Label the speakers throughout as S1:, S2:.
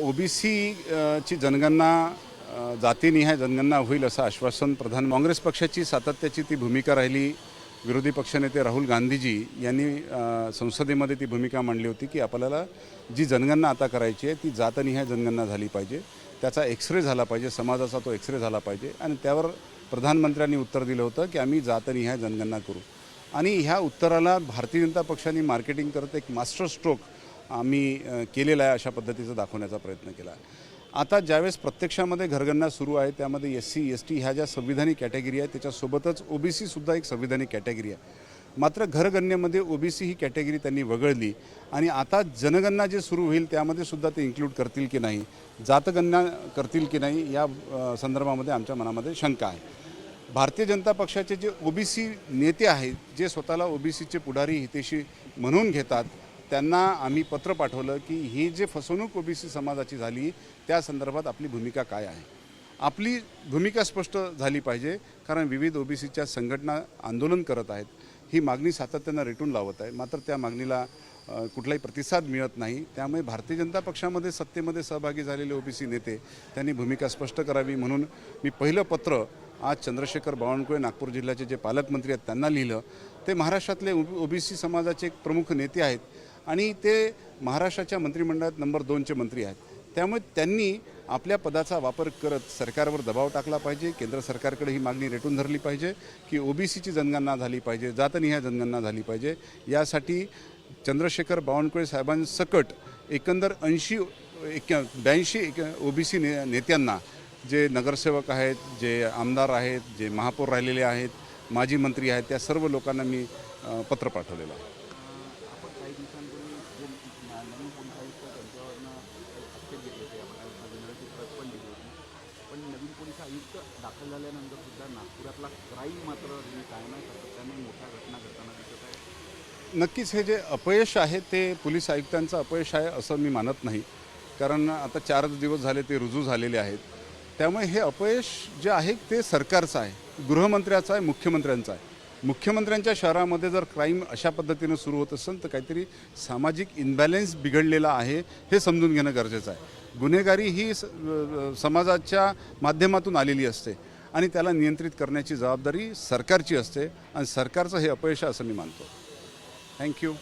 S1: OBC ची जनगणना जातीनिहाय जनगणना होईल असं आश्वासन काँग्रेस पक्षाची सातत्याची ती भूमिका राहिली। विरोधी पक्षनेते राहुल गांधीजी यांनी संसदेमध्ये ती भूमिका मांडली होती की आपल्याला जी जनगणना आता करायची आहे ती जातनिहाय जनगणना झाली पाहिजे, त्याचा एक्सरे झाला पाहिजे, समाजाचा तो एक्सरे झाला पाहिजे। आणि त्यावर प्रधानमंत्र्यांनी उत्तर दिलं होतं की आम्ही जातनिहाय जनगणना करू। आणि ह्या उत्तराला भारतीय जनता पक्षाने मार्केटिंग करत एक मास्टर स्ट्रोक आम्ही केलेला आहे, अशा पद्धतीचं दाखवण्याचा प्रयत्न केला आहे। आता ज्यावेळेस प्रत्यक्षामध्ये घरगणना सुरू आहे त्यामध्ये SC ST ह्या ज्या संविधानिक कॅटेगरी आहे त्याच्यासोबतच OBC सुद्धा एक संविधानिक कॅटेगरी आहे। मात्र घरगणनेमध्ये OBC ही कॅटेगरी त्यांनी वगळली आणि आता जनगणना जे सुरू होईल त्यामध्ये सुद्धा ते इन्क्लूड करतील की नाही, जातगणना करतील की नाही, या संदर्भामध्ये आमच्या मनामध्ये शंका आहे। भारतीय जनता पक्षाचे जे OBC नेते आहेत, जे स्वतःला OBCचे पुढारी हितेशी म्हणून घेतात, त्यांना आम्ही पत्र पाठवलं की ही जे फसवणूक OBC समाजाची झाली त्या संदर्भात आपली भूमिका काय आहे। आपली भूमिका स्पष्ट झाली पाहिजे, कारण विविध OBCच्या संघटना आंदोलन करत आहेत, ही मागणी सातत्यानं रेटून लावत आहे। मात्र त्या मागणीला कुठलाही प्रतिसाद मिळत नाही। त्यामुळे भारतीय जनता पक्षामध्ये सत्तेमध्ये सहभागी झालेले OBC नेते त्यांनी भूमिका स्पष्ट करावी म्हणून मी पहिलं पत्र आज चंद्रशेखर बावनकुळे नागपूर जिल्ह्याचे जे पालकमंत्री आहेत त्यांना लिहिलं। ते महाराष्ट्रातले OBC समाजाचे एक प्रमुख नेते आहेत आणि ते महाराष्ट्राच्या मंत्रिमंडळात नंबर 2चे मंत्री आहेत। त्यामुळे त्यांनी आपल्या पदाचा वापर करत सरकारवर दबाव टाकला पाहिजे, केंद्र सरकारकडे ही मागणी रेटून धरली पाहिजे की OBCची जनगणना झाली पाहिजे, जातनिहाय जनगणना झाली पाहिजे। यासाठी चंद्रशेखर बावनकुळे साहेबांसकट एकंदर 82 OBC नेत्यांना, जे नगरसेवक आहेत, जे आमदार आहेत, जे महापौर राहिलेले आहेत, माजी मंत्री आहेत, त्या सर्व लोकांना मी पत्र पाठवलेलं आहे।
S2: दाखल झाल्यानंतर सुद्धा नागपुरातला क्राईम मात्र कायम सातत्याने मोठ्या घटना घडताना दिसत आहे।
S1: नक्कीच हे जे अपयश आहे ते पोलीस आयुक्तांचं अपयश आहे असं मी मानत नाही, कारण आता 4 दिवस झाले ते रुजू झालेले आहेत। त्यामुळे हे अपयश जे आहे ते सरकारचं आहे, गृहमंत्र्याचं आहे, मुख्यमंत्र्यांचं आहे। मुख्यमंत्र्यांच्या शहरामध्ये जर क्राईम अशा पद्धतीनं सुरू होत असेल तर काहीतरी सामाजिक इनबॅलन्स बिघडलेला आहे हे समजून घेणं गरजेचं आहे। गुन्हेगारी ही समाजाच्या माध्यमातून आलेली असते आणि त्याला नियंत्रित करण्याची जबाबदारी सरकारची असते आणि सरकारचं हे अपयश असं मी मानतो। थँक्यू।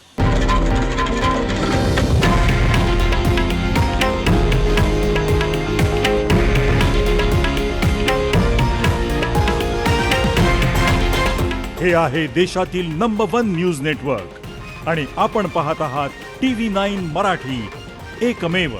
S3: हे आहे देशातील नंबर 1 न्यूज नेटवर्क आणि आपण पाहत आहात TV9 मराठी, एकमेव।